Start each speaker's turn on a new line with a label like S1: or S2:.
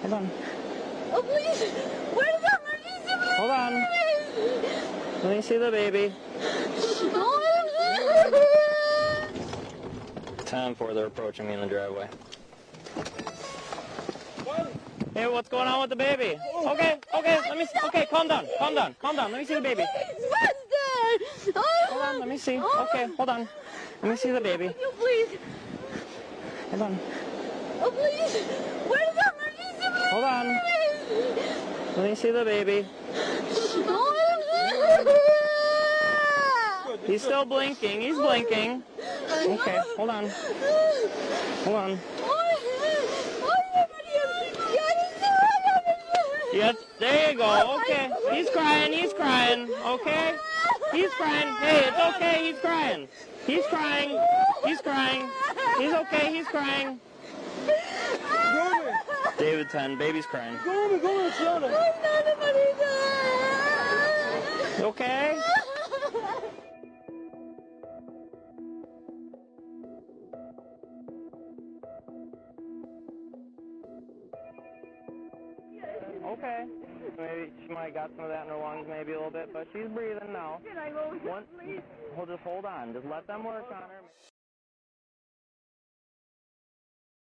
S1: Hold on.
S2: Oh, please. Where is the emergency, please?
S1: Hold on. Let me see the baby. 10-4, they're approaching me in the driveway. Hey, what's going on with the baby? Okay, let me see. Okay, calm down. Let me see the baby. Hold on, let me see. Okay, hold on. Let me see the baby.
S2: Please.
S1: Hold on.
S2: Oh, please. Where is the emergency, please?
S1: Hold on. Let me see the baby. He's still blinking. He's blinking. Okay, hold on. Hold on. Yes, there you go. Okay. He's crying. Okay. He's crying. Hey, it's okay. He's crying. He's crying. He's okay. He's crying. David 10. Baby's crying. You okay? Okay. Maybe she might have got some of that in her lungs, maybe a little bit, but she's breathing now.
S2: Can I go with you, please?
S1: Well, just hold on. Just let them work on her.